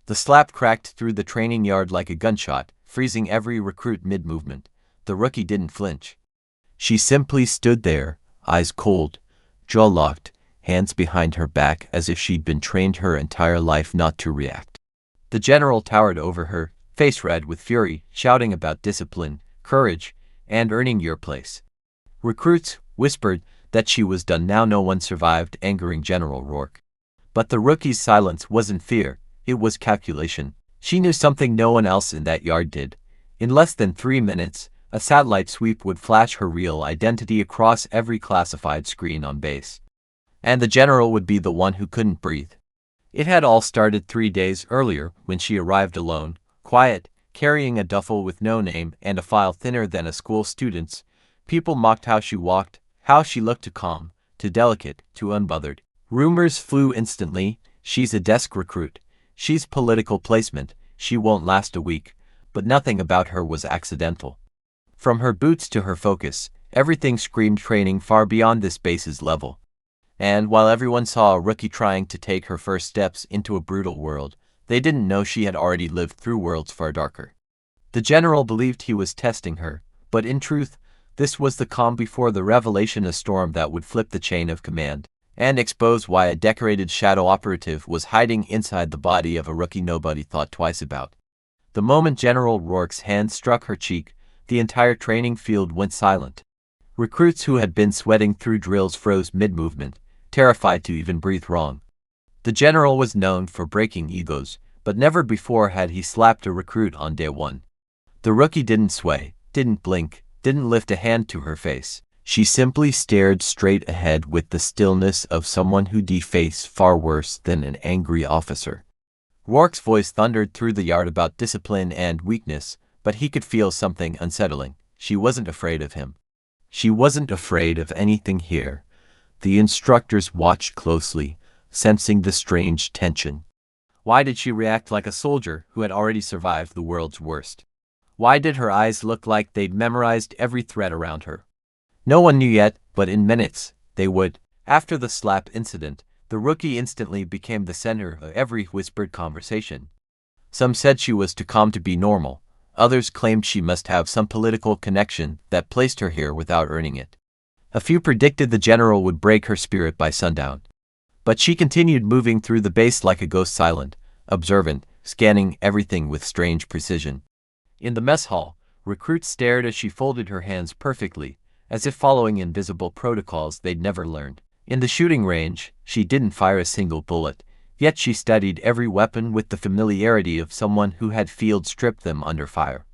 The slap cracked through the training yard like a gunshot, freezing every recruit mid-movement. The rookie didn't flinch. She simply stood there, eyes cold, jaw locked, hands behind her back as if she'd been trained her entire life not to react. The general towered over her, face red with fury, shouting about discipline, courage, and earning your place. Recruits whispered that she was done now. No one survived, angering General Rourke. But the rookie's silence wasn't fear, it was calculation. She knew something no one else in that yard did. In less than 3 minutes, a satellite sweep would flash her real identity across every classified screen on base. And the general would be the one who couldn't breathe. It had all started 3 days earlier when she arrived alone, quiet, carrying a duffel with no name and a file thinner than a school student's. People mocked how she walked, how she looked too calm, too delicate, too unbothered. Rumors flew instantly: she's a desk recruit, she's political placement, she won't last a week. But nothing about her was accidental. From her boots to her focus, everything screamed training far beyond this base's level. And while everyone saw a rookie trying to take her first steps into a brutal world, they didn't know she had already lived through worlds far darker. The general believed he was testing her, but in truth, this was the calm before the revelation, a storm that would flip the chain of command and expose why a decorated shadow operative was hiding inside the body of a rookie nobody thought twice about. The moment General Rourke's hand struck her cheek, the entire training field went silent. Recruits who had been sweating through drills froze mid-movement, terrified to even breathe wrong. The general was known for breaking egos, but never before had he slapped a recruit on day one. The rookie didn't sway, didn't blink, didn't lift a hand to her face. She simply stared straight ahead with the stillness of someone who defaces far worse than an angry officer. Rourke's voice thundered through the yard about discipline and weakness, but he could feel something unsettling. She wasn't afraid of him. She wasn't afraid of anything here. The instructors watched closely, sensing the strange tension. Why did she react like a soldier who had already survived the world's worst? Why did her eyes look like they'd memorized every threat around her? No one knew yet, but in minutes, they would. After the slap incident, the rookie instantly became the center of every whispered conversation. Some said she was too calm to be normal. Others claimed she must have some political connection that placed her here without earning it. A few predicted the general would break her spirit by sundown. But she continued moving through the base like a ghost, silent, observant, scanning everything with strange precision. In the mess hall, recruits stared as she folded her hands perfectly, as if following invisible protocols they'd never learned. In the shooting range, she didn't fire a single bullet, yet she studied every weapon with the familiarity of someone who had field stripped them under fire.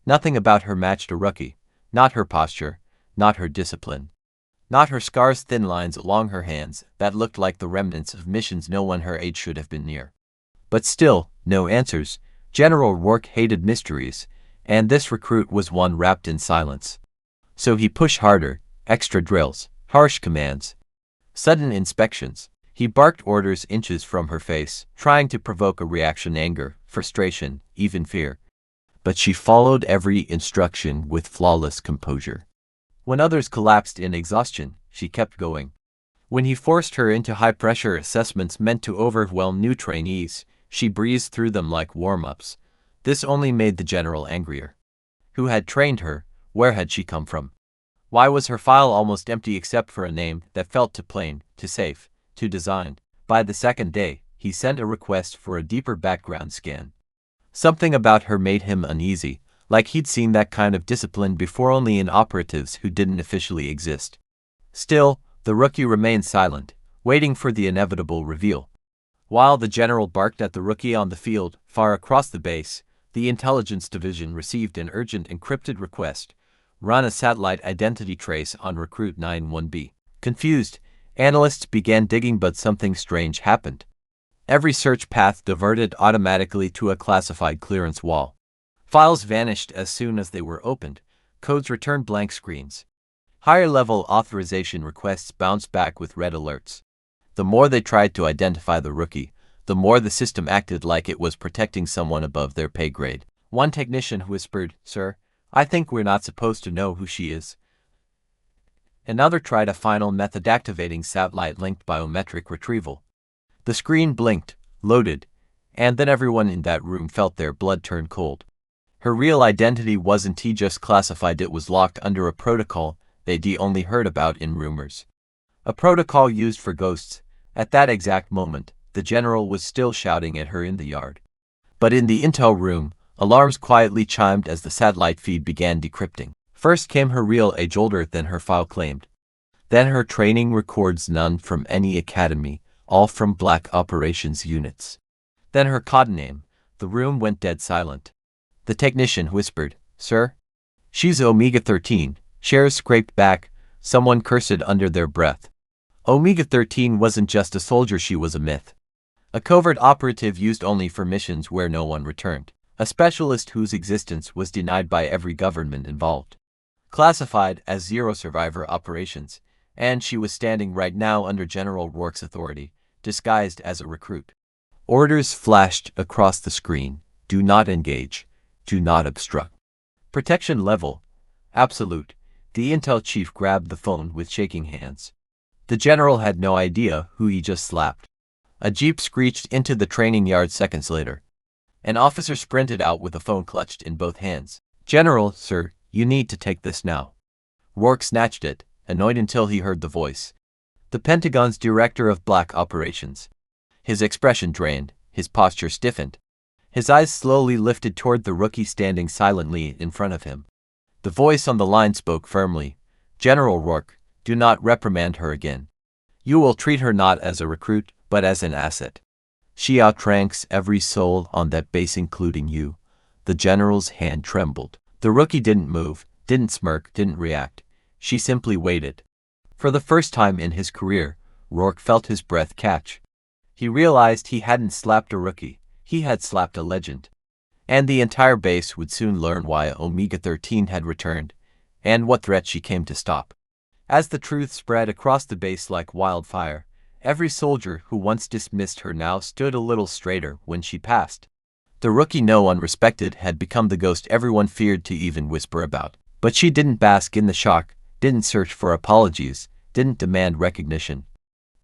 Nothing about her matched a rookie, not her posture, not her discipline, not her scars, thin lines along her hands that looked like the remnants of missions no one her age should have been near. But still, no answers. General Rourke hated mysteries, and this recruit was one wrapped in silence. So he pushed harder, extra drills, harsh commands, sudden inspections. He barked orders inches from her face, trying to provoke a reaction: anger, frustration, even fear. But she followed every instruction with flawless composure. When others collapsed in exhaustion, she kept going. When he forced her into high-pressure assessments meant to overwhelm new trainees, she breezed through them like warm-ups. This only made the general angrier. Who had trained her? Where had she come from? Why was her file almost empty except for a name that felt too plain, too safe, too designed? By the second day, he sent a request for a deeper background scan. Something about her made him uneasy, like he'd seen that kind of discipline before only in operatives who didn't officially exist. Still, the rookie remained silent, waiting for the inevitable reveal. While the general barked at the rookie on the field, far across the base, the intelligence division received an urgent encrypted request: run a satellite identity trace on recruit 91B. Confused, analysts began digging, but something strange happened. Every search path diverted automatically to a classified clearance wall. Files vanished as soon as they were opened. Codes returned blank screens. Higher-level authorization requests bounced back with red alerts. The more they tried to identify the rookie, the more the system acted like it was protecting someone above their pay grade. One technician whispered, "Sir, I think we're not supposed to know who she is." Another tried a final method activating satellite-linked biometric retrieval. The screen blinked, loaded, And then everyone in that room felt their blood turn cold. Her real identity wasn't just classified, it was locked under a protocol they'd only heard about in rumors. A protocol used for ghosts. At that exact moment, the general was still shouting at her in the yard. But in the intel room, alarms quietly chimed as the satellite feed began decrypting. First came her real age, older than her file claimed. Then her training records, none from any academy, all from black operations units. Then her code name. The room went dead silent. The technician whispered, "Sir?" "She's Omega-13, Shares scraped back, someone cursed under their breath. Omega-13 wasn't just a soldier, she was a myth. A covert operative used only for missions where no one returned. A specialist whose existence was denied by every government involved. Classified as zero survivor operations, and she was standing right now under General Rourke's authority, disguised as a recruit. Orders flashed across the screen. Do not engage. Do not obstruct. Protection level. Absolute. The intel chief grabbed the phone with shaking hands. The general had no idea who he just slapped. A jeep screeched into the training yard seconds later. An officer sprinted out with the phone clutched in both hands. "General, sir, you need to take this now." Rourke snatched it, annoyed until he heard the voice. The Pentagon's director of black operations. His expression drained, his posture stiffened. His eyes slowly lifted toward the rookie standing silently in front of him. The voice on the line spoke firmly. "General Rourke, do not reprimand her again. You will treat her not as a recruit, but as an asset. She outranks every soul on that base, including you." The general's hand trembled. The rookie didn't move, didn't smirk, didn't react. She simply waited. For the first time in his career, Rourke felt his breath catch. He realized he hadn't slapped a rookie, he had slapped a legend. And the entire base would soon learn why Omega-13 had returned, and what threat she came to stop. As the truth spread across the base like wildfire, every soldier who once dismissed her now stood a little straighter when she passed. The rookie no one respected had become the ghost everyone feared to even whisper about. But she didn't bask in the shock, didn't search for apologies, didn't demand recognition.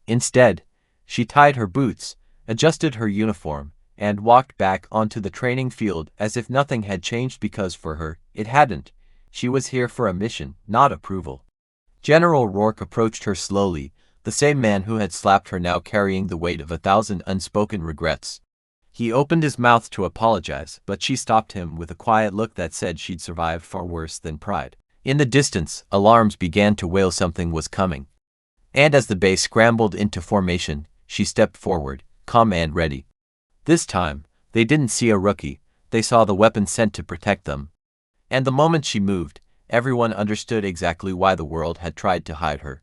Instead, she tied her boots, adjusted her uniform, and walked back onto the training field as if nothing had changed, because for her, it hadn't. She was here for a mission, not approval. General Rourke approached her slowly, the same man who had slapped her now carrying the weight of 1,000 unspoken regrets. He opened his mouth to apologize, but she stopped him with a quiet look that said she'd survived far worse than pride. In the distance, alarms began to wail, something was coming. And as the base scrambled into formation, she stepped forward, calm and ready. This time, they didn't see a rookie, they saw the weapon sent to protect them. And the moment she moved, everyone understood exactly why the world had tried to hide her.